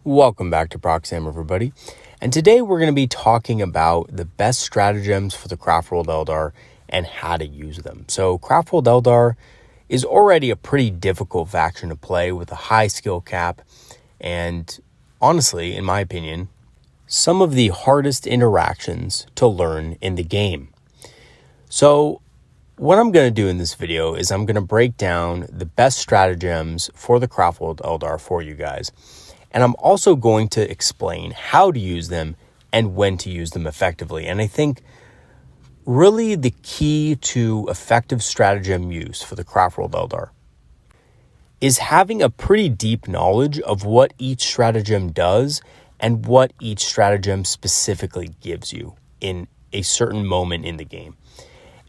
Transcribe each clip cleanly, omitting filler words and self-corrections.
Welcome back to Proxam, everybody. And today we're going to be talking about the best stratagems for the Craftworld Eldar and how to use them. So Craftworld Eldar is already a pretty difficult faction to play with a high skill cap. And honestly, in my opinion, some of the hardest interactions to learn in the game. So what I'm going to do in this video is I'm going to break down the best stratagems for the Craftworld Eldar for you guys. And I'm also going to explain how to use them and when to use them effectively. And I think really the key to effective stratagem use for the Craftworld Eldar is having a pretty deep knowledge of what each stratagem does and what each stratagem specifically gives you in a certain moment in the game.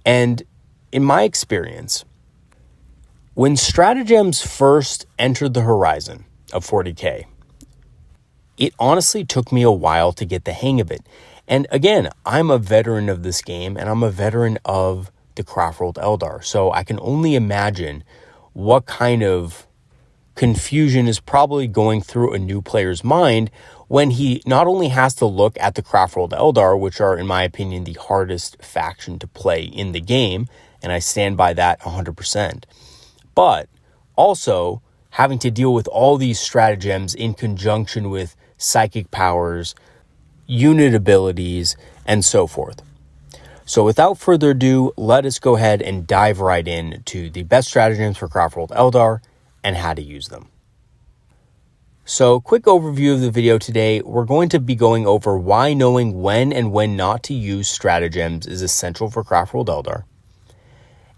And in my experience, when stratagems first entered the horizon of 40K, it honestly took me a while to get the hang of it. And again, I'm a veteran of this game and I'm a veteran of the Craftworld Eldar. So I can only imagine what kind of confusion is probably going through a new player's mind when he not only has to look at the Craftworld Eldar, which are, in my opinion, the hardest faction to play in the game, and I stand by that 100%, but also having to deal with all these stratagems in conjunction with psychic powers, unit abilities, and so forth. So without further ado, let us go ahead and dive right into the best stratagems for Craftworld Eldar and how to use them. So quick overview of the video today. We're going to be going over why knowing when and when not to use stratagems is essential for Craftworld Eldar.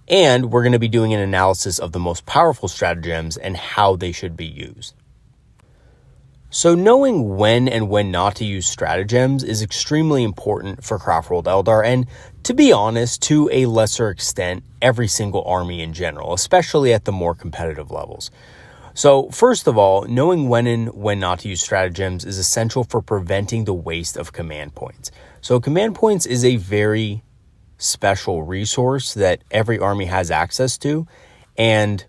And we're going to be doing an analysis of the most powerful stratagems and how they should be used. So knowing when and when not to use stratagems is extremely important for Craftworld Eldar, and to be honest, to a lesser extent, every single army in general, especially at the more competitive levels. So first of all, knowing when and when not to use stratagems is essential for preventing the waste of command points. So command points is a very special resource that every army has access to, and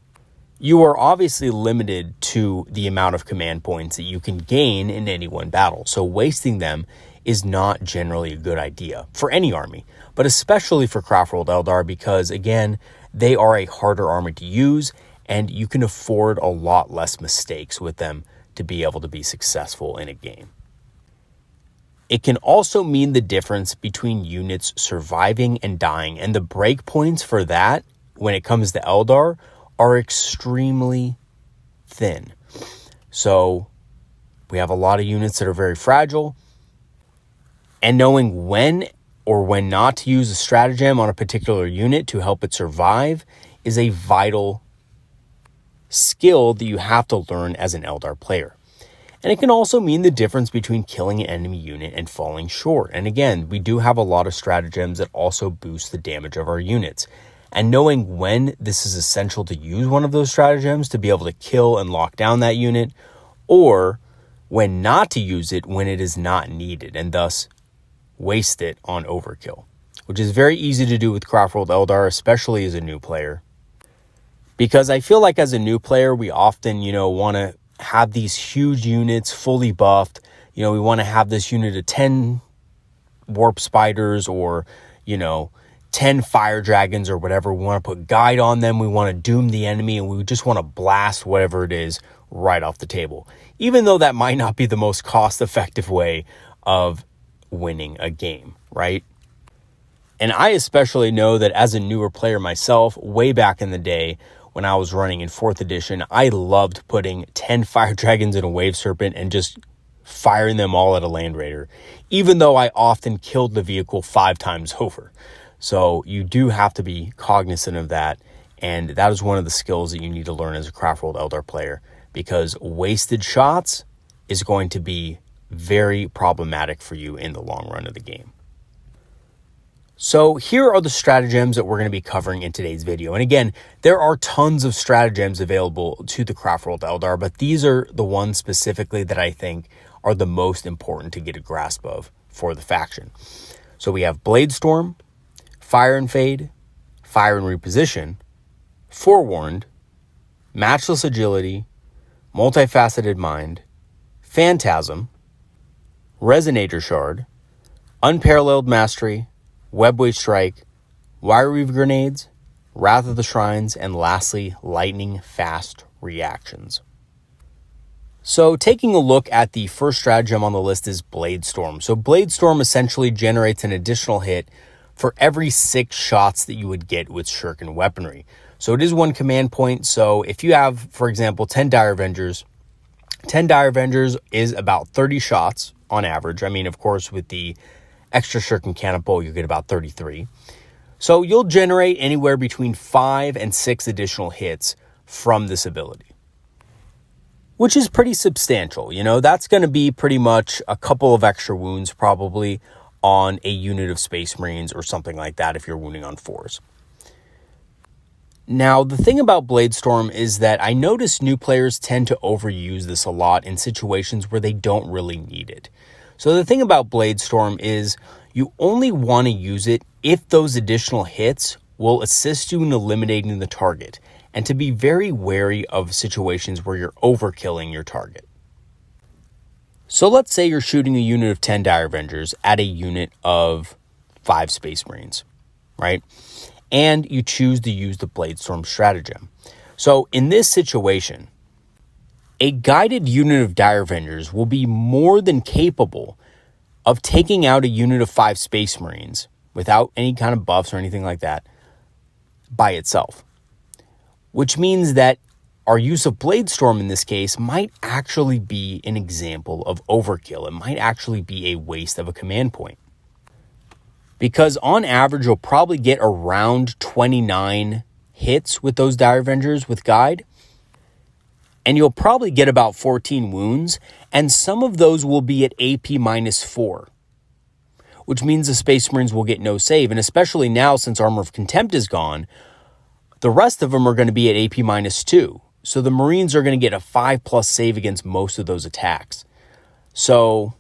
you are obviously limited to the amount of command points that you can gain in any one battle. So wasting them is not generally a good idea for any army, but especially for Craftworld Eldar because, again, they are a harder army to use and you can afford a lot less mistakes with them to be able to be successful in a game. It can also mean the difference between units surviving and dying, and the breakpoints for that when it comes to Eldar are extremely thin. So we have a lot of units that are very fragile, and knowing when or when not to use a stratagem on a particular unit to help it survive is a vital skill that you have to learn as an Eldar player. And it can also mean the difference between killing an enemy unit and falling short. And again, we do have a lot of stratagems that also boost the damage of our units. And knowing when this is essential to use one of those stratagems to be able to kill and lock down that unit, or when not to use it when it is not needed and thus waste it on overkill, which is very easy to do with Craftworld Eldar, especially as a new player. Because I feel like as a new player, we often, want to have these huge units fully buffed. We want to have this unit of 10 warp spiders or, 10 fire dragons or whatever. We want to put guide on them. We want to doom the enemy and we just want to blast whatever it is right off the table. Even though that might not be the most cost-effective way of winning a game, right? And I especially know that as a newer player myself, way back in the day, when I was running in 4th edition, I loved putting 10 fire dragons in a wave serpent and just firing them all at a land raider, even though I often killed the vehicle 5 times over. So you do have to be cognizant of that, and that is one of the skills that you need to learn as a Craftworld Eldar player, because wasted shots is going to be very problematic for you in the long run of the game. So here are the stratagems that we're going to be covering in today's video. And again, there are tons of stratagems available to the Craftworld Eldar, but these are the ones specifically that I think are the most important to get a grasp of for the faction. So we have Bladestorm, Fire and Fade, Fire and Reposition, Forewarned, Matchless Agility, Multifaceted Mind, Phantasm, Resonator Shard, Unparalleled Mastery, Webway Strike, Wire Weave Grenades, Wrath of the Shrines, and lastly, Lightning Fast Reactions. So taking a look at the first stratagem on the list is Bladestorm. So Bladestorm essentially generates an additional hit for every 6 shots that you would get with Shuriken weaponry. So it is 1 command point. So if you have, for example, 10 Dire Avengers, 10 Dire Avengers is about 30 shots on average. I mean, of course, with the extra Shuriken Catapult, you get about 33. So you'll generate anywhere between 5 and 6 additional hits from this ability, which is pretty substantial. You know, that's going to be pretty much a couple of extra wounds probably on a unit of Space Marines or something like that if you're wounding on 4s. Now, the thing about Bladestorm is that I notice new players tend to overuse this a lot in situations where they don't really need it. So the thing about Bladestorm is you only want to use it if those additional hits will assist you in eliminating the target, and to be very wary of situations where you're overkilling your target. So let's say you're shooting a unit of 10 Dire Avengers at a unit of 5 Space Marines, right? And you choose to use the Bladestorm stratagem. So in this situation, a guided unit of Dire Avengers will be more than capable of taking out a unit of 5 Space Marines without any kind of buffs or anything like that by itself. Which means that our use of Bladestorm in this case might actually be an example of overkill. It might actually be a waste of a command point. Because on average, you'll probably get around 29 hits with those Dire Avengers with Guide. And you'll probably get about 14 wounds. And some of those will be at AP -4. Which means the Space Marines will get no save. And especially now, since Armor of Contempt is gone, the rest of them are going to be at AP -2. So the Marines are going to get a 5+ save against most of those attacks. So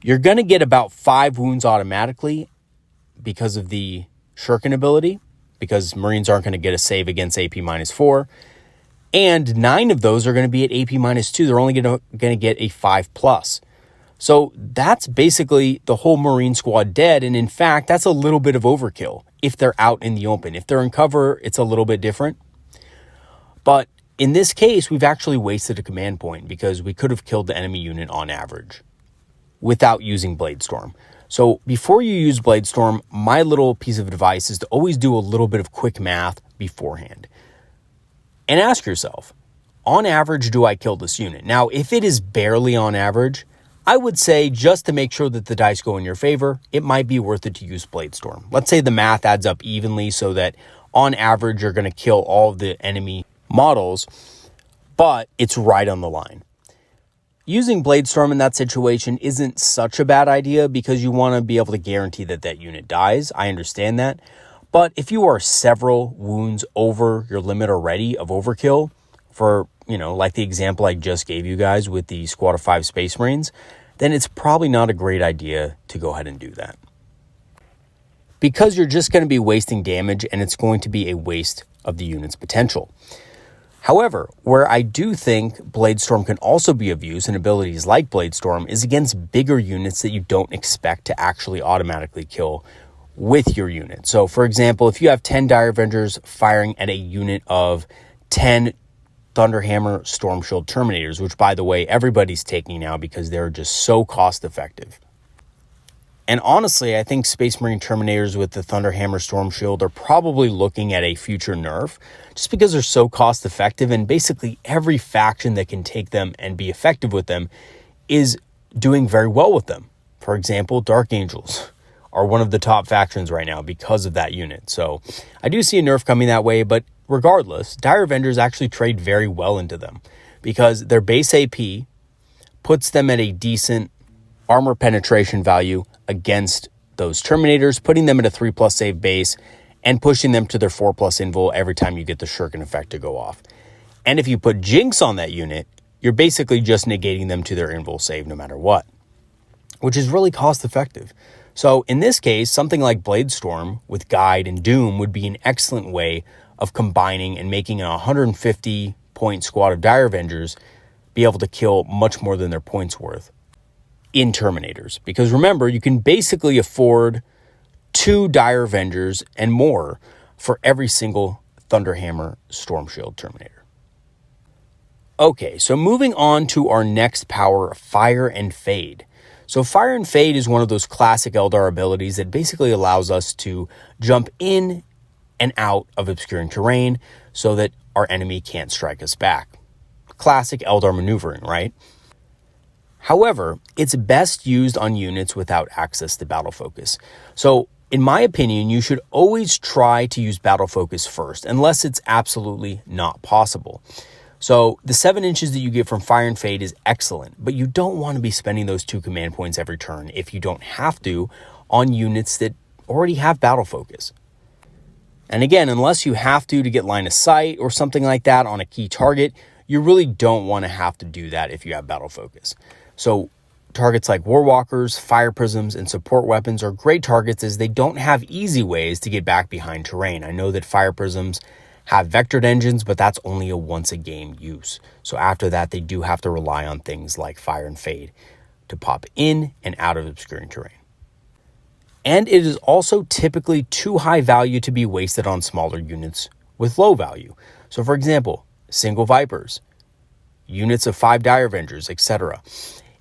you're going to get about 5 wounds automatically because of the Shuriken ability, because Marines aren't going to get a save against AP -4. And 9 of those are going to be at AP -2. They're only going to get a 5+. So that's basically the whole Marine squad dead. And in fact, that's a little bit of overkill if they're out in the open. If they're in cover, it's a little bit different. But in this case, we've actually wasted a command point because we could have killed the enemy unit on average without using Bladestorm. So before you use Bladestorm, my little piece of advice is to always do a little bit of quick math beforehand. And ask yourself, on average, do I kill this unit? Now, if it is barely on average, I would say just to make sure that the dice go in your favor, it might be worth it to use Bladestorm. Let's say the math adds up evenly so that on average, you're going to kill all of the enemy models, but it's right on the line. Using Bladestorm in that situation isn't such a bad idea because you want to be able to guarantee that that unit dies. I understand that. But if you are several wounds over your limit already of overkill, for, like the example I just gave you guys with the squad of 5 Space Marines, then it's probably not a great idea to go ahead and do that. Because you're just going to be wasting damage and it's going to be a waste of the unit's potential. However, where I do think Bladestorm can also be of use and abilities like Bladestorm is against bigger units that you don't expect to actually automatically kill with your unit. So for example, if you have 10 Dire Avengers firing at a unit of 10 Thunderhammer Storm Shield Terminators, which by the way, everybody's taking now because they're just so cost effective. And honestly, I think Space Marine Terminators with the Thunderhammer Storm Shield are probably looking at a future nerf just because they're so cost effective, and basically every faction that can take them and be effective with them is doing very well with them. For example, Dark Angels are one of the top factions right now because of that unit. So I do see a nerf coming that way, but regardless, Dire Avengers actually trade very well into them because their base AP puts them at a decent armor penetration value against those Terminators, putting them at a 3+ save base and pushing them to their 4+ invul every time you get the Shuriken effect to go off. And if you put Jinx on that unit, you're basically just negating them to their invul save no matter what, which is really cost effective. So in this case, something like Bladestorm with Guide and Doom would be an excellent way of combining and making a 150 point squad of Dire Avengers be able to kill much more than their points worth in Terminators. Because remember, you can basically afford 2 Dire Avengers and more for every single Thunderhammer Storm Shield Terminator. Okay, so moving on to our next power, Fire and Fade. So Fire and Fade is one of those classic Eldar abilities that basically allows us to jump in and out of obscuring terrain so that our enemy can't strike us back. Classic Eldar maneuvering, right? However, it's best used on units without access to battle focus. So in my opinion, you should always try to use battle focus first, unless it's absolutely not possible. So the 7 inches that you get from Fire and Fade is excellent, but you don't want to be spending those 2 command points every turn if you don't have to on units that already have battle focus. And again, unless you have to get line of sight or something like that on a key target, you really don't want to have to do that if you have battle focus. So targets like Warwalkers, Fire Prisms, and support weapons are great targets as they don't have easy ways to get back behind terrain. I know that Fire Prisms have vectored engines, but that's only a once a game use. So after that, they do have to rely on things like Fire and Fade to pop in and out of obscuring terrain. And it is also typically too high value to be wasted on smaller units with low value. So for example, single Vipers, units of 5 Dire Avengers, etc.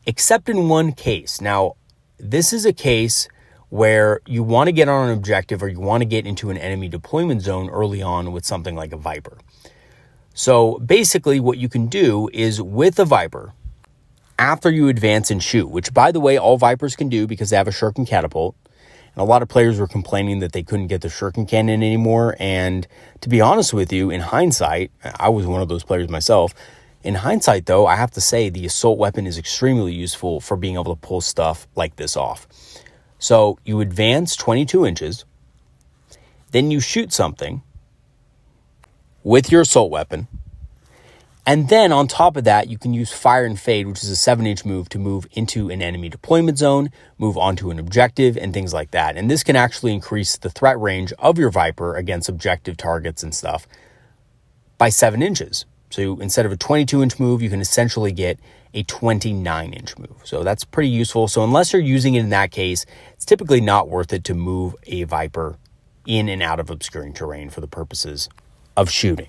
Except in one case. Now, this is a case where you want to get on an objective or you want to get into an enemy deployment zone early on with something like a Viper. So basically what you can do is with a Viper, after you advance and shoot, which by the way, all Vipers can do because they have a shuriken catapult. And a lot of players were complaining that they couldn't get the shuriken cannon anymore. And to be honest with you, in hindsight, I was one of those players myself. In hindsight though, I have to say the assault weapon is extremely useful for being able to pull stuff like this off. So you advance 22 inches, then you shoot something with your assault weapon, and then on top of that, you can use Fire and Fade, which is a 7-inch move to move into an enemy deployment zone, move onto an objective, and things like that. And this can actually increase the threat range of your Viper against objective targets and stuff by 7 inches. So instead of a 22-inch move, you can essentially get a 29-inch move. So that's pretty useful. So unless you're using it in that case, it's typically not worth it to move a Viper in and out of obscuring terrain for the purposes of shooting.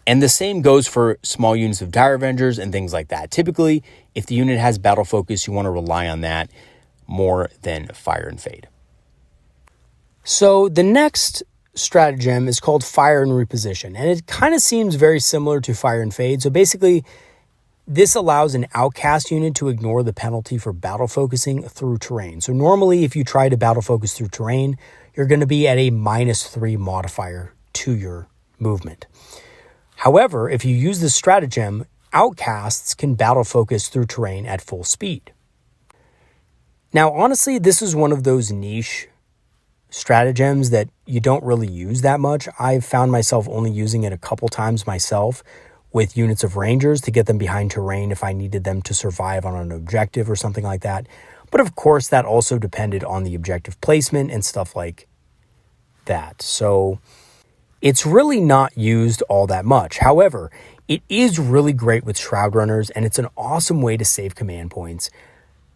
And the same goes for small units of Dire Avengers and things like that. Typically, if the unit has battle focus, you want to rely on that more than Fire and Fade. So the next stratagem is called Fire and Reposition, and it kind of seems very similar to Fire and Fade. So basically, this allows an outcast unit to ignore the penalty for battle focusing through terrain. So normally, if you try to battle focus through terrain, you're going to be at a -3 modifier to your movement. However, if you use this stratagem, outcasts can battle focus through terrain at full speed. Now, honestly, this is one of those niche stratagems that you don't really use that much. I've found myself only using it a couple times myself with units of Rangers to get them behind terrain if I needed them to survive on an objective or something like that. But of course, that also depended on the objective placement and stuff like that. So it's really not used all that much. However, it is really great with Shroud Runners, and it's an awesome way to save command points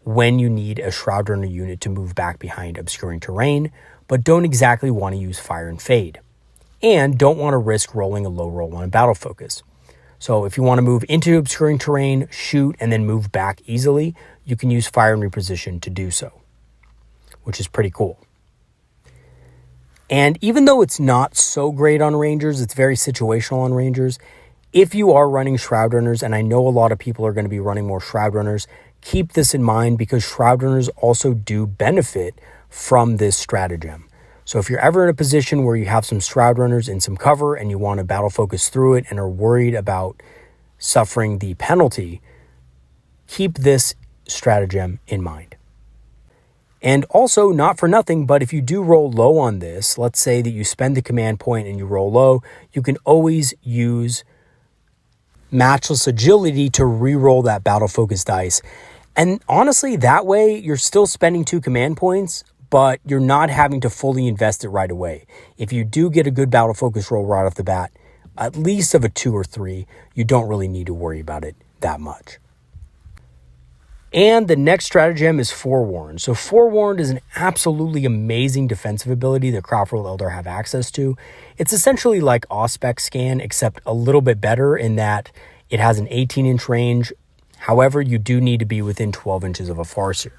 when you need a Shroud Runner unit to move back behind obscuring terrain, but don't exactly want to use Fire and Fade, and don't want to risk rolling a low roll on a battle focus. So if you want to move into obscuring terrain, shoot, and then move back easily, you can use Fire and Reposition to do so, which is pretty cool. And even though it's not so great on Rangers, it's very situational on Rangers. If you are running Shroud Runners, and I know a lot of people are going to be running more Shroud Runners, keep this in mind because Shroud Runners also do benefit from this stratagem. So if you're ever in a position where you have some Shroud Runners in some cover and you want to battle focus through it and are worried about suffering the penalty, keep this stratagem in mind. And also, not for nothing, but if you do roll low on this, let's say that you spend the command point and you roll low, you can always use Matchless Agility to re-roll that battle focus dice. And honestly, that way you're still spending 2 command points, but you're not having to fully invest it right away. If you do get a good battle focus roll right off the bat, at least of a 2 or 3, you don't really need to worry about it that much. And the next stratagem is Forewarn. So Forewarn is an absolutely amazing defensive ability that Craftworld Eldar have access to. It's essentially like Auspex Scan, except a little bit better in that it has an 18-inch range. However, you do need to be within 12 inches of a Farseer.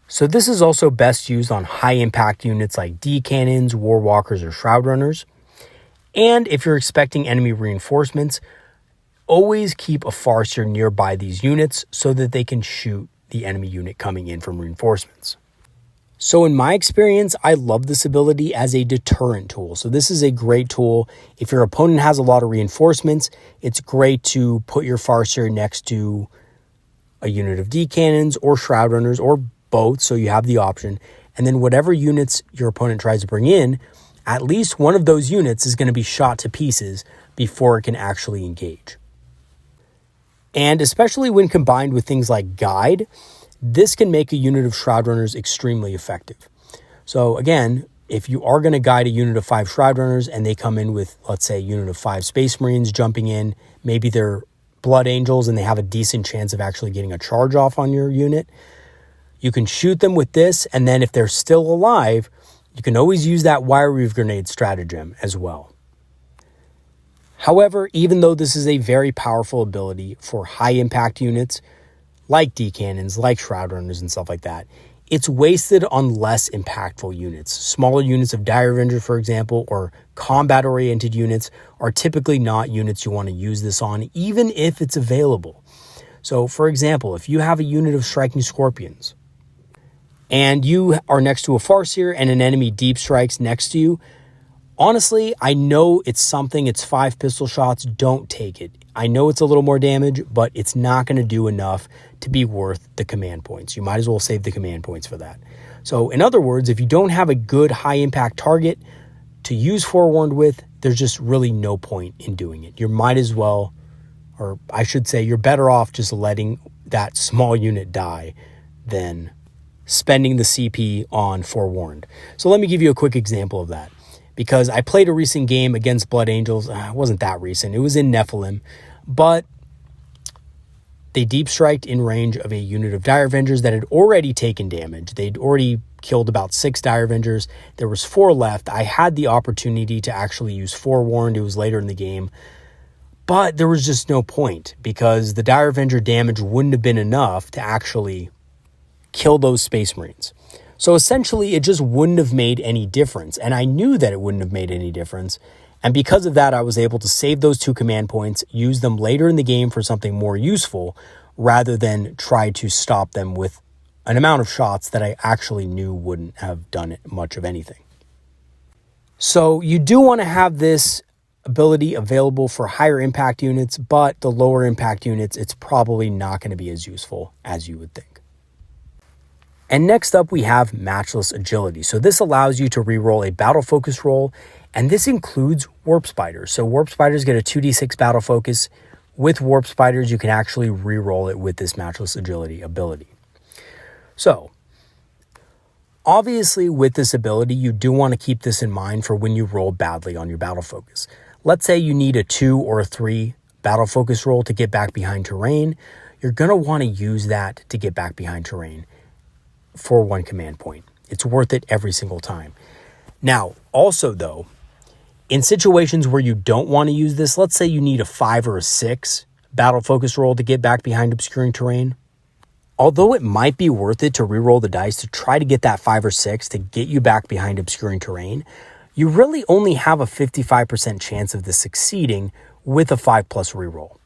So this is also best used on high-impact units like D-Cannons, Warwalkers, or Shroud Runners. And if you're expecting enemy reinforcements, always keep a Farseer nearby these units so that they can shoot the enemy unit coming in from reinforcements. So in my experience, I love this ability as a deterrent tool. So this is a great tool. If your opponent has a lot of reinforcements, it's great to put your Farseer next to a unit of D-Cannons or Shroud Runners or both, so you have the option. And then whatever units your opponent tries to bring in, at least one of those units is going to be shot to pieces before it can actually engage. And especially when combined with things like Guide, this can make a unit of Shroud Runners extremely effective. So again, if you are going to guide a unit of 5 Shroud Runners and they come in with, let's say, a unit of 5 Space Marines jumping in, maybe they're Blood Angels and they have a decent chance of actually getting a charge off on your unit, you can shoot them with this, and then if they're still alive, you can always use that Wire Weave Grenade stratagem as well. However, even though this is a very powerful ability for high-impact units, like D-Cannons, like Shroud Runners, and stuff like that, it's wasted on less impactful units. Smaller units of Dire Avenger, for example, or combat-oriented units are typically not units you want to use this on, even if it's available. So, for example, if you have a unit of Striking Scorpions, and you are next to a Farseer and an enemy deep strikes next to you, honestly, I know it's something, it's 5 pistol shots, don't take it. I know it's a little more damage, but it's not going to do enough to be worth the command points. You might as well save the command points for that. So in other words, if you don't have a good high impact target to use Forewarned with, there's just really no point in doing it. You might as well, or I should say, you're better off just letting that small unit die than spending the CP on Forewarned. So let me give you a quick example of that. Because I played a recent game against Blood Angels. It wasn't that recent. It was in Nephilim. But they deep striked in range of a unit of Dire Avengers that had already taken damage. They'd already killed about 6 Dire Avengers. There was 4 left. I had the opportunity to actually use Forewarned. It was later in the game. But there was just no point because the Dire Avenger damage wouldn't have been enough to actually kill those Space Marines. So essentially, it just wouldn't have made any difference. And I knew that it wouldn't have made any difference. And because of that, I was able to save those 2 command points, use them later in the game for something more useful, rather than try to stop them with an amount of shots that I actually knew wouldn't have done much of anything. So you do want to have this ability available for higher impact units, but the lower impact units, it's probably not going to be as useful as you would think. And next up, we have Matchless Agility. So this allows you to reroll a battle focus roll, and this includes Warp Spiders. So Warp Spiders get a 2d6 battle focus. With Warp Spiders, you can actually reroll it with this Matchless Agility ability. So, obviously with this ability, you do want to keep this in mind for when you roll badly on your battle focus. Let's say you need a 2 or a 3 battle focus roll to get back behind terrain. You're going to want to use that to get back behind terrain for 1 command point. It's worth it every single time. Now, also though, in situations where you don't want to use this, let's say you need a 5 or a 6 battle focus roll to get back behind obscuring terrain. Although it might be worth it to reroll the dice to try to get that 5 or 6 to get you back behind obscuring terrain, you really only have a 55% chance of this succeeding with a 5+ reroll.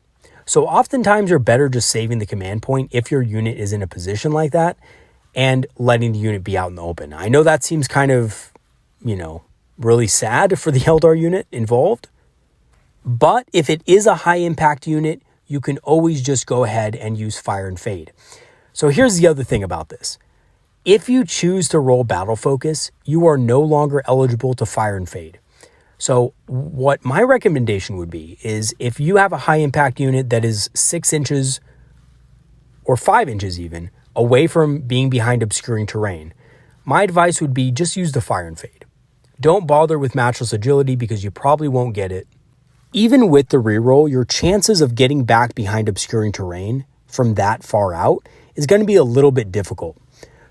So oftentimes you're better just saving the command point if your unit is in a position like that, and letting the unit be out in the open. I know that seems kind of, really sad for the Eldar unit involved. But if it is a high impact unit, you can always just go ahead and use Fire and Fade. So here's the other thing about this. If you choose to roll Battle Focus, you are no longer eligible to Fire and Fade. So what my recommendation would be is if you have a high impact unit that is 6 inches or 5 inches even away from being behind obscuring terrain, my advice would be just use the Fire and Fade. Don't bother with Matchless Agility because you probably won't get it. even with the reroll, your chances of getting back behind obscuring terrain from that far out is going to be a little bit difficult.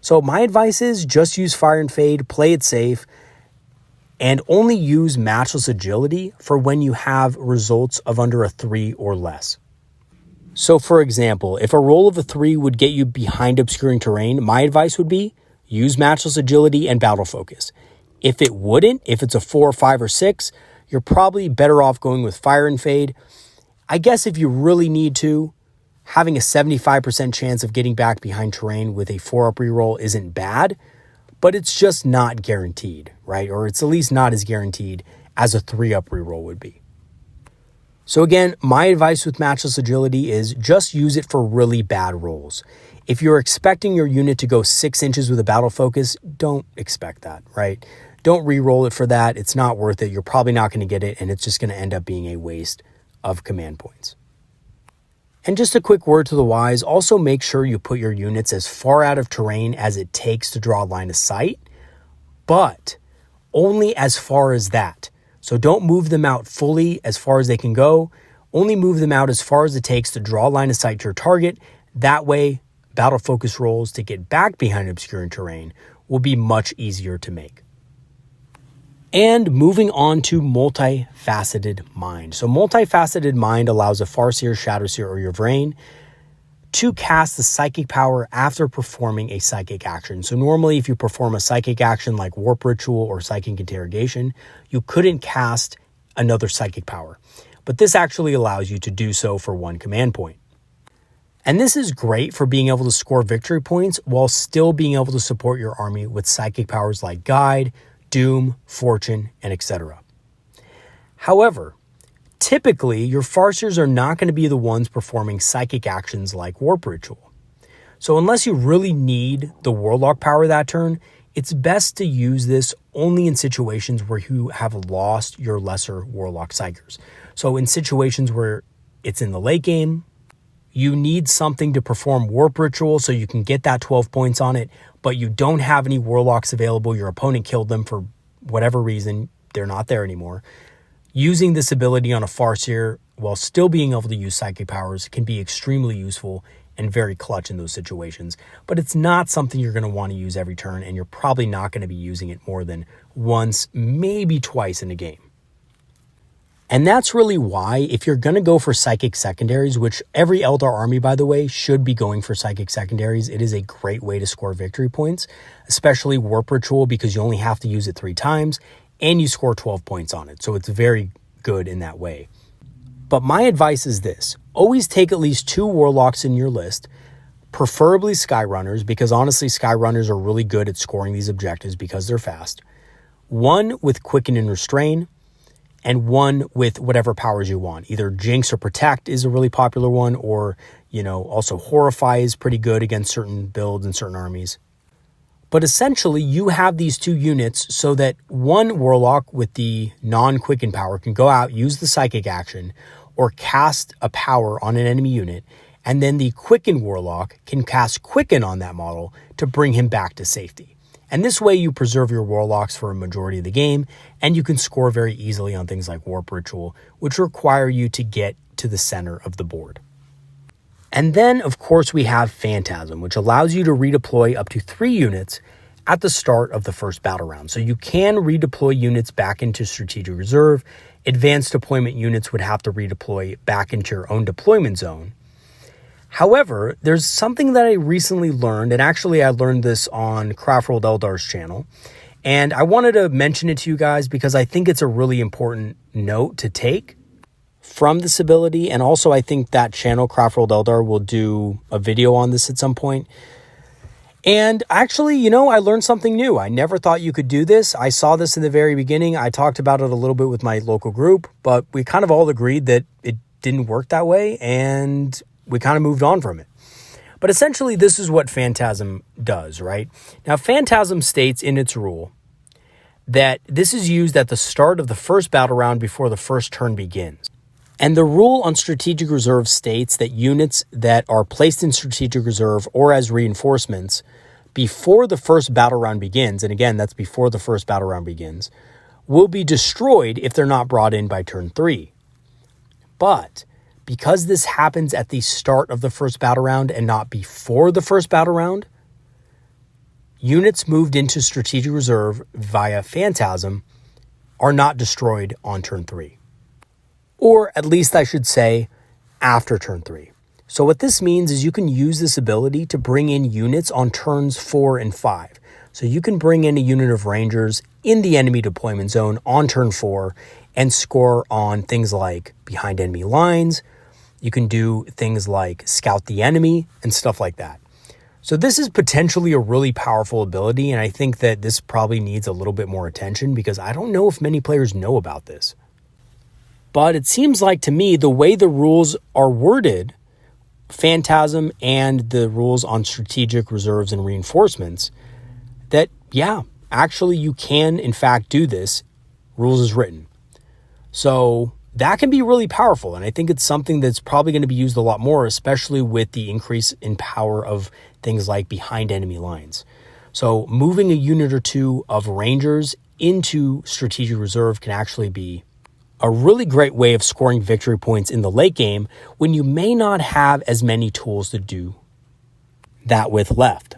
So my advice is just use Fire and Fade, play it safe, and only use Matchless Agility for when you have results of under a 3 or less. So for example, if a roll of a 3 would get you behind obscuring terrain, my advice would be use Matchless Agility and Battle Focus. If it wouldn't, if it's a 4, 5, or 6, you're probably better off going with Fire and Fade. I guess if you really need to, having a 75% chance of getting back behind terrain with a 4-up reroll isn't bad, but it's just not guaranteed, right? Or it's at least not as guaranteed as a 3-up reroll would be. So again, my advice with Matchless Agility is just use it for really bad rolls. If you're expecting your unit to go 6 inches with a Battle Focus, don't expect that, right? Don't re-roll it for that. It's not worth it. You're probably not going to get it, and it's just going to end up being a waste of command points. And just a quick word to the wise, also make sure you put your units as far out of terrain as it takes to draw a line of sight, but only as far as that. So don't move them out fully as far as they can go. Only move them out as far as it takes to draw a line of sight to your target. That way, Battle Focus rolls to get back behind obscuring terrain will be much easier to make. And moving on to Multifaceted Mind. So Multifaceted Mind allows a Farseer, Shadowseer, or Yvrain to cast the psychic power after performing a psychic action. So normally if you perform a psychic action like Warp Ritual or Psychic Interrogation, you couldn't cast another psychic power. But this actually allows you to do so for 1 command point. And this is great for being able to score victory points while still being able to support your army with psychic powers like Guide, Doom, Fortune, and etc. However, typically your Farseers are not going to be the ones performing psychic actions like Warp Ritual. So unless you really need the Warlock power that turn, it's best to use this only in situations where you have lost your lesser Warlock Psykers. So in situations where it's in the late game, you need something to perform Warp Ritual so you can get that 12 points on it, but you don't have any Warlocks available, your opponent killed them for whatever reason, they're not there anymore. Using this ability on a Farseer while still being able to use psychic powers can be extremely useful and very clutch in those situations, but it's not something you're going to want to use every turn, and you're probably not going to be using it more than once, maybe twice in a game. And that's really why, if you're going to go for psychic secondaries, which every Eldar army, by the way, should be going for psychic secondaries, it is a great way to score victory points, especially Warp Ritual, because you only have to use it 3 times and you score 12 points on it. So it's very good in that way. But my advice is this: always take at least 2 Warlocks in your list, preferably Sky Runners, because honestly, Sky Runners are really good at scoring these objectives because they're fast. 1 with Quicken and Restrain, and 1 with whatever powers you want. Either Jinx or Protect is a really popular one, or, also Horrify is pretty good against certain builds and certain armies. But essentially, you have these 2 units so that 1 Warlock with the non-Quicken power can go out, use the Psychic action, or cast a power on an enemy unit, and then the Quicken Warlock can cast Quicken on that model to bring him back to safety. And this way you preserve your Warlocks for a majority of the game, and you can score very easily on things like Warp Ritual, which require you to get to the center of the board. And then, of course, we have Phantasm, which allows you to redeploy up to 3 units at the start of the first battle round. So you can redeploy units back into Strategic Reserve. Advanced deployment units would have to redeploy back into your own deployment zone. However, there's something that I recently learned, and actually I learned this on Craftworld Eldar's channel, and I wanted to mention it to you guys because I think it's a really important note to take from this ability, and also I think that channel, Craftworld Eldar, will do a video on this at some point. And actually, I learned something new. I never thought you could do this. I saw this in the very beginning. I talked about it a little bit with my local group, but we kind of all agreed that it didn't work that way, and we kind of moved on from it. But essentially, this is what Phantasm does, right? Now, Phantasm states in its rule that this is used at the start of the first battle round before the first turn begins. And the rule on Strategic Reserve states that units that are placed in Strategic Reserve or as reinforcements before the first battle round begins, and again, that's before the first battle round begins, will be destroyed if they're not brought in by turn 3. But because this happens at the start of the first battle round and not before the first battle round, units moved into strategic reserve via Phantasm are not destroyed on turn 3. Or at least I should say after turn 3. So what this means is you can use this ability to bring in units on turns 4 and 5. So you can bring in a unit of Rangers in the enemy deployment zone on turn 4 and score on things like behind enemy lines. You can do things like scout the enemy and stuff like that. So this is potentially a really powerful ability, and I think that this probably needs a little bit more attention because I don't know if many players know about this. But it seems like to me, the way the rules are worded, Phantasm and the rules on strategic reserves and reinforcements, that, yeah, actually you can, in fact, do this. Rules is written. So that can be really powerful, and I think it's something that's probably going to be used a lot more, especially with the increase in power of things like behind enemy lines. So moving a unit or two of Rangers into strategic reserve can actually be a really great way of scoring victory points in the late game when you may not have as many tools to do that with left.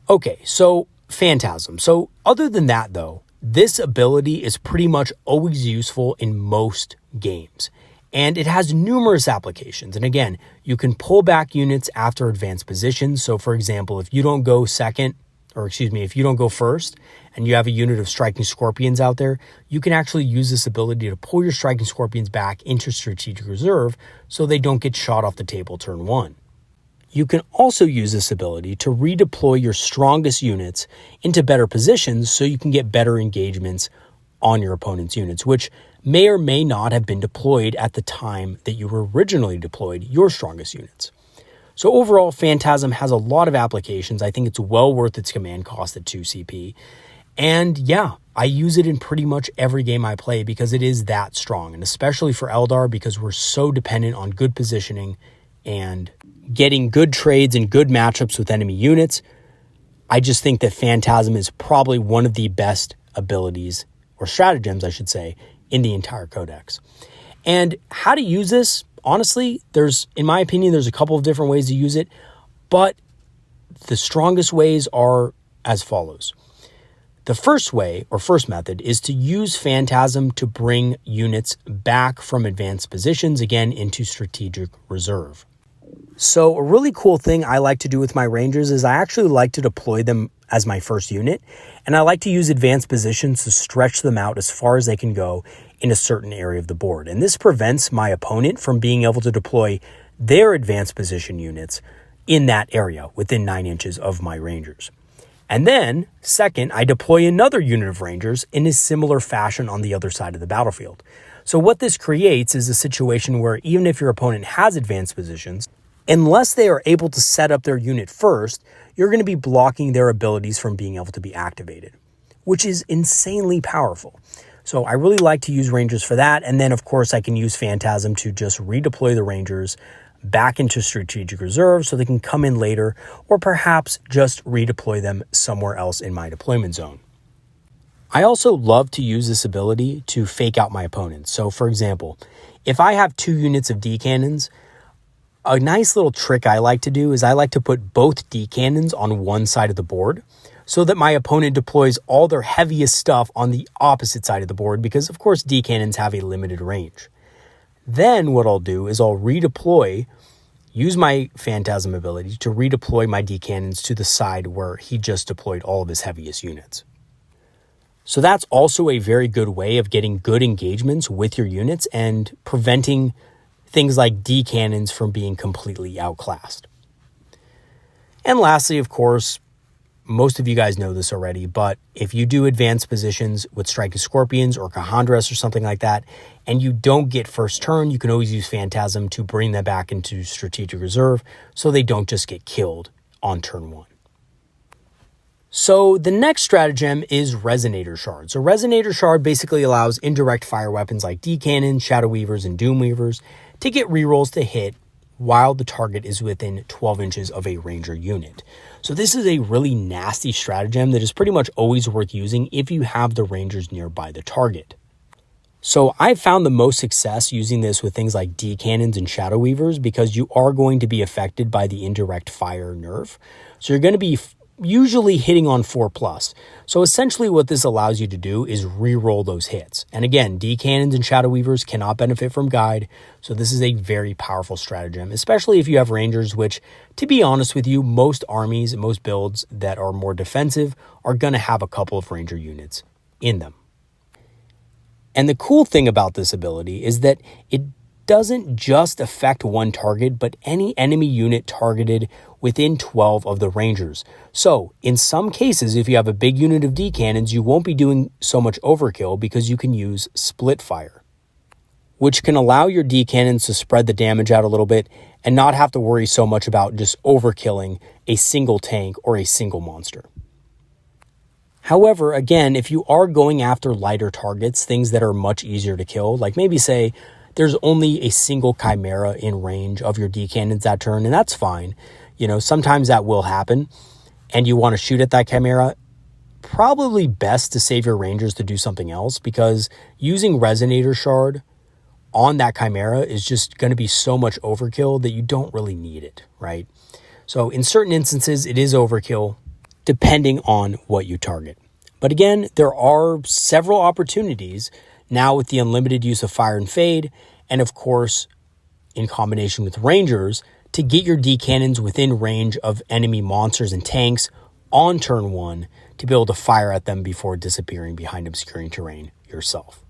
Okay, so Phantasm. So other than that though, this ability is pretty much always useful in most games, and it has numerous applications. And again, you can pull back units after advanced positions. So for example, if you don't go if you don't go first and you have a unit of striking scorpions out there, you can actually use this ability to pull your striking scorpions back into strategic reserve so they don't get shot off the table turn 1. You can also use this ability to redeploy your strongest units into better positions so you can get better engagements on your opponent's units, which may or may not have been deployed at the time that you were originally deployed your strongest units. So overall, Phantasm has a lot of applications. I think it's well worth its command cost at 2 CP. And yeah, I use it in pretty much every game I play because it is that strong, and especially for Eldar because we're so dependent on good positioning and getting good trades and good matchups with enemy units. I just think that Phantasm is probably one of the best abilities, or stratagems, I should say, in the entire codex. And how to use this, honestly, in my opinion, there's a couple of different ways to use it, but the strongest ways are as follows. The first way, or first method, is to use Phantasm to bring units back from advanced positions, again, into strategic reserve. So a really cool thing I like to do with my Rangers is I actually like to deploy them as my first unit, and I like to use advanced positions to stretch them out as far as they can go in a certain area of the board. And this prevents my opponent from being able to deploy their advanced position units in that area within 9 inches of my Rangers. And then, second, I deploy another unit of Rangers in a similar fashion on the other side of the battlefield. So what this creates is a situation where even if your opponent has advanced positions, unless they are able to set up their unit first, you're going to be blocking their abilities from being able to be activated, which is insanely powerful. So I really like to use Rangers for that. And then, of course, I can use Phantasm to just redeploy the Rangers back into strategic reserve so they can come in later, or perhaps just redeploy them somewhere else in my deployment zone. I also love to use this ability to fake out my opponents. So for example, if I have 2 units of D cannons, a nice little trick I like to do is I like to put both D cannons on one side of the board so that my opponent deploys all their heaviest stuff on the opposite side of the board because, of course, D cannons have a limited range. Then what I'll do is I'll use my Phantasm ability to redeploy my D cannons to the side where he just deployed all of his heaviest units. So that's also a very good way of getting good engagements with your units and preventing things like D cannons from being completely outclassed. And lastly, of course, most of you guys know this already, but if you do advanced positions with Striking Scorpions or Cahandras or something like that, and you don't get first turn, you can always use Phantasm to bring them back into strategic reserve so they don't just get killed on turn 1. So the next stratagem is Resonator Shard. So Resonator Shard basically allows indirect fire weapons like D-Cannons, Shadow Weavers, and Doom Weavers to get rerolls to hit while the target is within 12 inches of a Ranger unit. So this is a really nasty stratagem that is pretty much always worth using if you have the Rangers nearby the target. So I've found the most success using this with things like D cannons and Shadow Weavers because you are going to be affected by the indirect fire nerf. So you're going to be usually hitting on 4+. So essentially what this allows you to do is re-roll those hits. And again, D cannons and Shadow Weavers cannot benefit from guide. So this is a very powerful stratagem, especially if you have Rangers, which, to be honest with you, most armies and most builds that are more defensive are going to have a couple of Ranger units in them. And the cool thing about this ability is that it doesn't just affect one target, but any enemy unit targeted within 12 of the Rangers. So in some cases, if you have a big unit of D cannons, you won't be doing so much overkill because you can use split fire, which can allow your D cannons to spread the damage out a little bit and not have to worry so much about just overkilling a single tank or a single monster. However, again, if you are going after lighter targets, things that are much easier to kill, like maybe say there's only a single Chimera in range of your D cannons that turn, and that's fine. You know, sometimes that will happen, and you want to shoot at that Chimera. Probably best to save your Rangers to do something else, because using Resonator Shard on that Chimera is just going to be so much overkill that you don't really need it, right? So in certain instances, it is overkill, depending on what you target. But again, there are several opportunities now with the unlimited use of Fire and Fade, and of course, in combination with Rangers, to get your D cannons within range of enemy monsters and tanks on turn 1 to be able to fire at them before disappearing behind obscuring terrain yourself.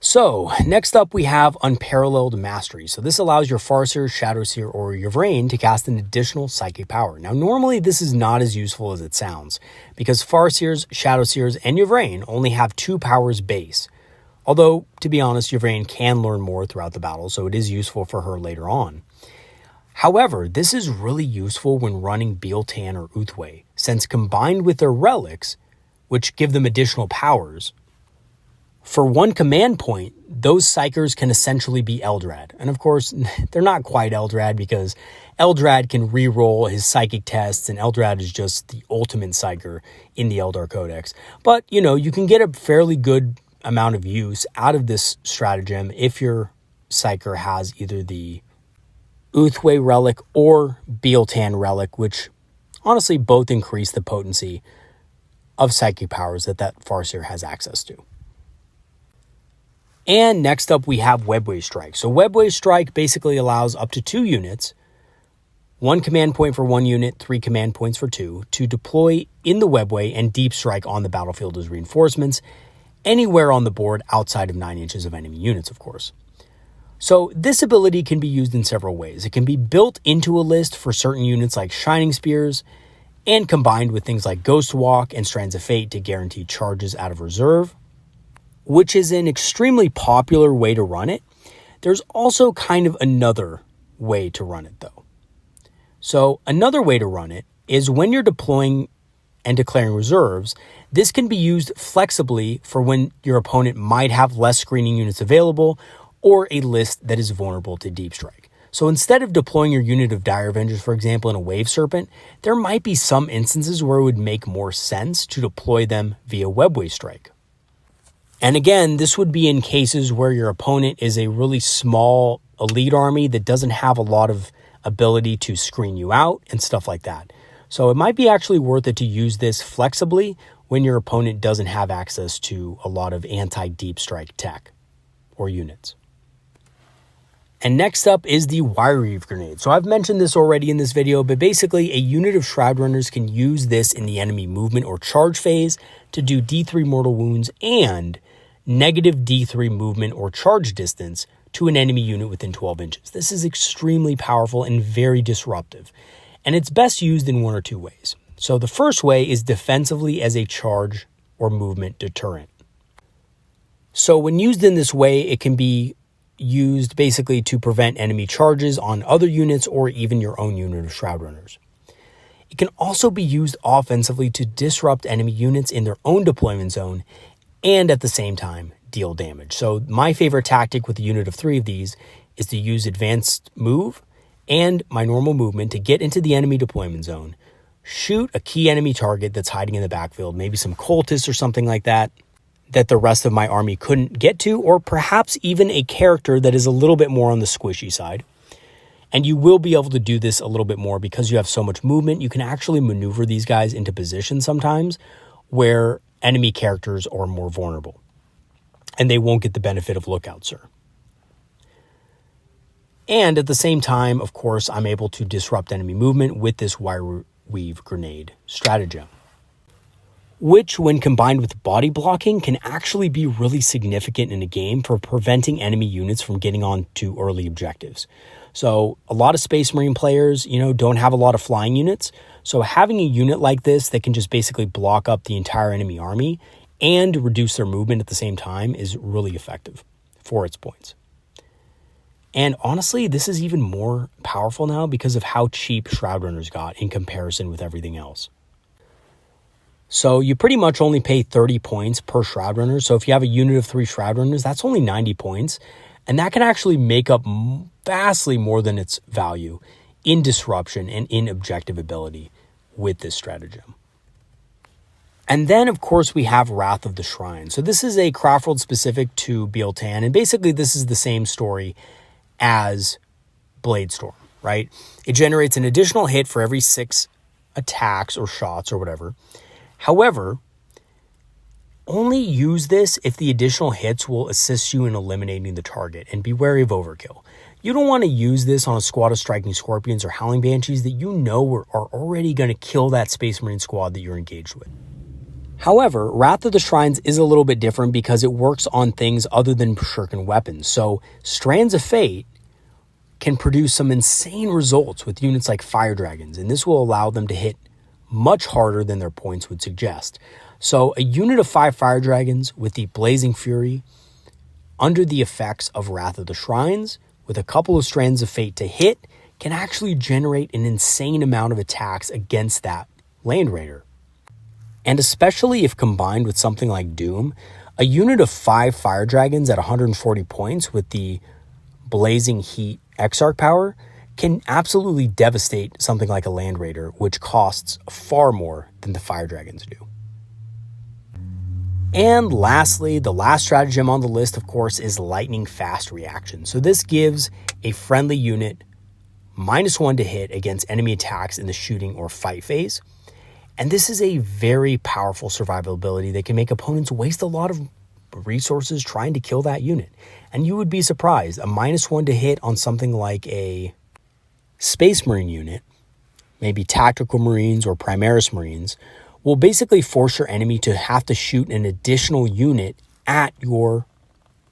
So next up we have Unparalleled Mastery. So this allows your Farseer, Shadowseer, or Yvrain to cast an additional psychic power. Now normally this is not as useful as it sounds, because Farseers, Shadowseers, and Yvrain only have 2 powers base. Although, to be honest, Yvrain can learn more throughout the battle, so it is useful for her later on. However, this is really useful when running Biel-Tan or Uthway, since combined with their relics, which give them additional powers, for 1 command point, those Psykers can essentially be Eldrad. And of course, they're not quite Eldrad, because Eldrad can re-roll his psychic tests, and Eldrad is just the ultimate Psyker in the Eldar Codex. But, you know, you can get a fairly good amount of use out of this stratagem if your Psyker has either the Uthway relic or Biel-Tan relic, which honestly both increase the potency of psychic powers that Farseer has access to. And next up we have Webway Strike. So Webway Strike basically allows up to 2 units, 1 command point for 1 unit, 3 command points for 2, to deploy in the Webway and deep strike on the battlefield as reinforcements, anywhere on the board outside of 9 inches of enemy units, of course. So this ability can be used in several ways. It can be built into a list for certain units like Shining Spears, and combined with things like Ghost Walk and Strands of Fate to guarantee charges out of reserve, which is an extremely popular way to run it. There's also kind of another way to run it though. So another way to run it is when you're deploying and declaring reserves, this can be used flexibly for when your opponent might have less screening units available or a list that is vulnerable to deep strike. So instead of deploying your unit of Dire Avengers, for example, in a Wave Serpent, there might be some instances where it would make more sense to deploy them via Webway Strike. And again, this would be in cases where your opponent is a really small elite army that doesn't have a lot of ability to screen you out and stuff like that. So it might be actually worth it to use this flexibly when your opponent doesn't have access to a lot of anti-deep strike tech or units. And next up is the Wire Reave Grenade. So I've mentioned this already in this video, but basically a unit of Shroud Runners can use this in the enemy movement or charge phase to do D3 mortal wounds and negative D3 movement or charge distance to an enemy unit within 12 inches. This is extremely powerful and very disruptive, and it's best used in 1 or 2 ways. So the first way is defensively as a charge or movement deterrent. So when used in this way, it can be used basically to prevent enemy charges on other units or even your own unit of Shroud Runners. It can also be used offensively to disrupt enemy units in their own deployment zone and at the same time deal damage. So my favorite tactic with a unit of 3 of these is to use advanced move and my normal movement to get into the enemy deployment zone, shoot a key enemy target that's hiding in the backfield, maybe some cultists or something like that, that the rest of my army couldn't get to, or perhaps even a character that is a little bit more on the squishy side. And you will be able to do this a little bit more because you have so much movement. You can actually maneuver these guys into positions sometimes where enemy characters are more vulnerable and they won't get the benefit of Lookout Sir. And at the same time, of course, I'm able to disrupt enemy movement with this Wire Weave Grenade stratagem, which when combined with body blocking can actually be really significant in a game for preventing enemy units from getting on to early objectives. So a lot of Space Marine players, don't have a lot of flying units. So having a unit like this that can just basically block up the entire enemy army and reduce their movement at the same time is really effective for its points. And honestly, this is even more powerful now because of how cheap Shroud Runners got in comparison with everything else. So you pretty much only pay 30 points per Shroud Runner. So if you have a unit of 3 Shroud Runners, that's only 90 points. And that can actually make up vastly more than its value in disruption and in objective ability with this stratagem. And then, of course, we have Wrath of the Shrine. So this is a Craftworld specific to Biel-Tan. And basically, this is the same story as Bladestorm, right? It generates an additional hit for every 6 attacks or shots or whatever. However, only use this if the additional hits will assist you in eliminating the target, and be wary of overkill. You don't want to use this on a squad of Striking Scorpions or Howling Banshees that are already going to kill that Space Marine squad that you're engaged with. However, Wrath of the Shrines is a little bit different because it works on things other than shuriken weapons. So Strands of Fate can produce some insane results with units like Fire Dragons, and this will allow them to hit much harder than their points would suggest. So a unit of 5 Fire Dragons with the Blazing Fury under the effects of Wrath of the Shrines with a couple of Strands of Fate to hit can actually generate an insane amount of attacks against that Land Raider. And especially if combined with something like Doom, a unit of 5 Fire Dragons at 140 points with the Blazing Heat Exarch power can absolutely devastate something like a Land Raider, which costs far more than the Fire Dragons do. And lastly, the last stratagem on the list, of course, is Lightning Fast Reaction. So this gives a friendly unit -1 to hit against enemy attacks in the shooting or fight phase. And this is a very powerful survival ability that can make opponents waste a lot of resources trying to kill that unit. And you would be surprised, a -1 to hit on something like a Space Marine unit, maybe Tactical Marines or Primaris Marines, will basically force your enemy to have to shoot an additional unit at your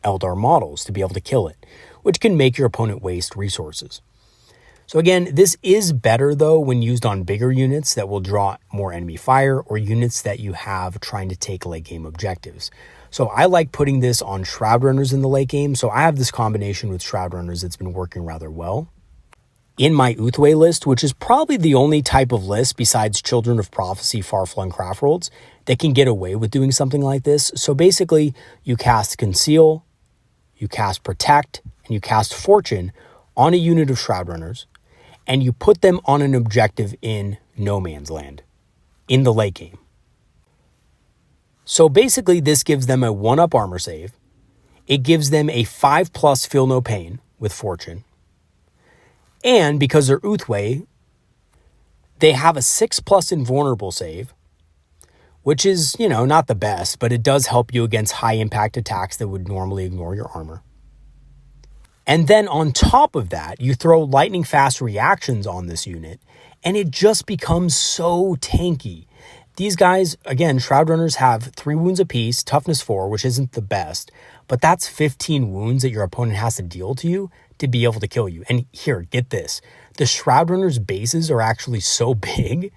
Eldar models to be able to kill it, which can make your opponent waste resources. So again, this is better though when used on bigger units that will draw more enemy fire or units that you have trying to take late game objectives. So I like putting this on Shroud Runners in the late game. So I have this combination with Shroud Runners that's been working rather well. In my Uthway list, which is probably the only type of list besides Children of Prophecy, Far-Flung Craftworlds, that can get away with doing something like this. So basically, you cast Conceal, you cast Protect, and you cast Fortune on a unit of Shroud Runners, and you put them on an objective in No Man's Land in the late game. So basically, this gives them a 1-up armor save. It gives them a 5+ Feel No Pain with Fortune. And because they're Uthway, they have a 6+ Invulnerable save, which is, not the best, but it does help you against high impact attacks that would normally ignore your armor. And then on top of that, you throw lightning fast reactions on this unit, and it just becomes so tanky. These guys, again, Shroud Runners have 3 wounds apiece, toughness 4, which isn't the best, but that's 15 wounds that your opponent has to deal to you to be able to kill you. And here, get this. The Shroud Runners bases are actually so big.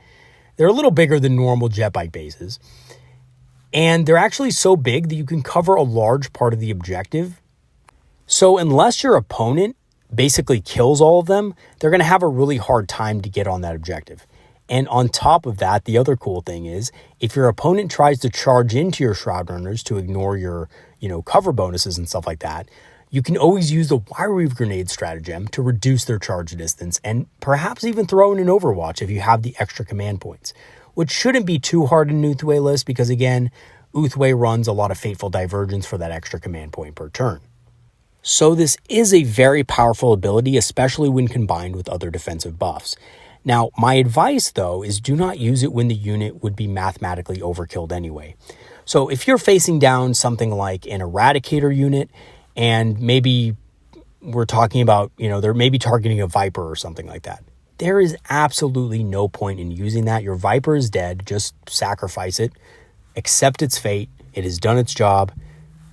They're a little bigger than normal jet bike bases. And they're actually so big that you can cover a large part of the objective. So unless your opponent basically kills all of them, they're going to have a really hard time to get on that objective. And on top of that, the other cool thing is if your opponent tries to charge into your Shroud Runners to ignore your, cover bonuses and stuff like that, you can always use the Wire Weave Grenade stratagem to reduce their charge distance and perhaps even throw in an Overwatch if you have the extra command points, which shouldn't be too hard in Uthway list because, again, Uthway runs a lot of Fateful Divergence for that extra command point per turn. So this is a very powerful ability, especially when combined with other defensive buffs. Now, my advice, though, is do not use it when the unit would be mathematically overkilled anyway. So if you're facing down something like an Eradicator unit, and maybe we're talking about, they're maybe targeting a Viper or something like that, there is absolutely no point in using that. Your Viper is dead. Just sacrifice it, accept its fate. It has done its job,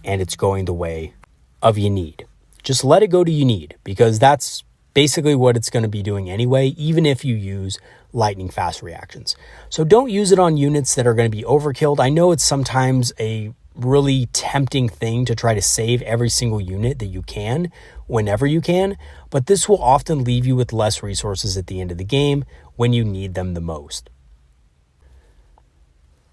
and it's going the way of Unneed. Just let it go to Unneed, because that's basically what it's going to be doing anyway, even if you use lightning fast reactions. So don't use it on units that are going to be overkilled. I know it's sometimes a really tempting thing to try to save every single unit that you can whenever you can, but this will often leave you with less resources at the end of the game when you need them the most.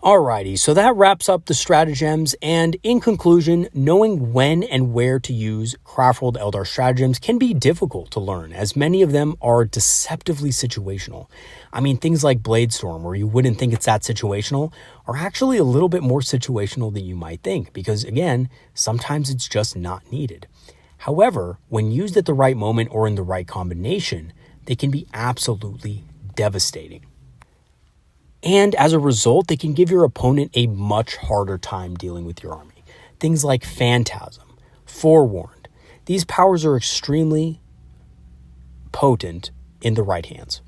Alrighty, so that wraps up the stratagems, and in conclusion, knowing when and where to use Craftworld Eldar stratagems can be difficult to learn, as many of them are deceptively situational. I mean, things like Bladestorm, where you wouldn't think it's that situational, are actually a little bit more situational than you might think, because again, sometimes it's just not needed. However, when used at the right moment or in the right combination, they can be absolutely devastating. And as a result, they can give your opponent a much harder time dealing with your army. Things like Phantasm, Forewarned. These powers are extremely potent in the right hands.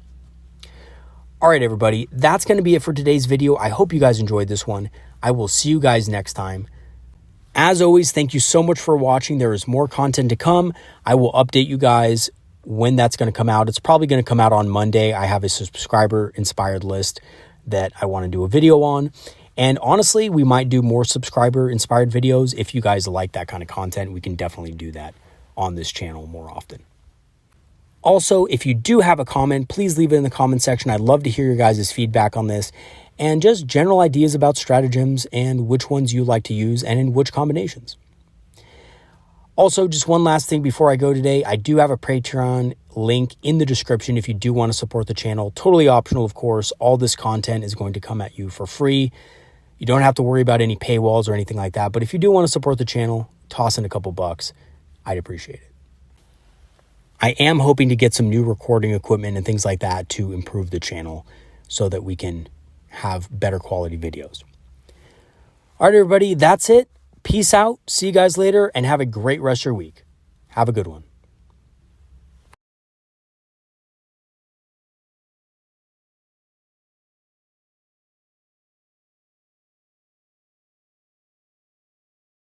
All right, everybody, that's going to be it for today's video. I hope you guys enjoyed this one. I will see you guys next time. As always, thank you so much for watching. There is more content to come. I will update you guys when that's going to come out. It's probably going to come out on Monday. I have a subscriber-inspired list that I want to do a video on. And honestly, we might do more subscriber-inspired videos. If you guys like that kind of content, we can definitely do that on this channel more often. Also, if you do have a comment, please leave it in the comment section. I'd love to hear your guys' feedback on this and just general ideas about stratagems and which ones you like to use and in which combinations. Also, just one last thing before I go today, I do have a Patreon link in the description if you do want to support the channel. Totally optional, of course. All this content is going to come at you for free. You don't have to worry about any paywalls or anything like that. But if you do want to support the channel, toss in a couple bucks. I'd appreciate it. I am hoping to get some new recording equipment and things like that to improve the channel so that we can have better quality videos. All right, everybody, that's it. Peace out. See you guys later and have a great rest of your week. Have a good one.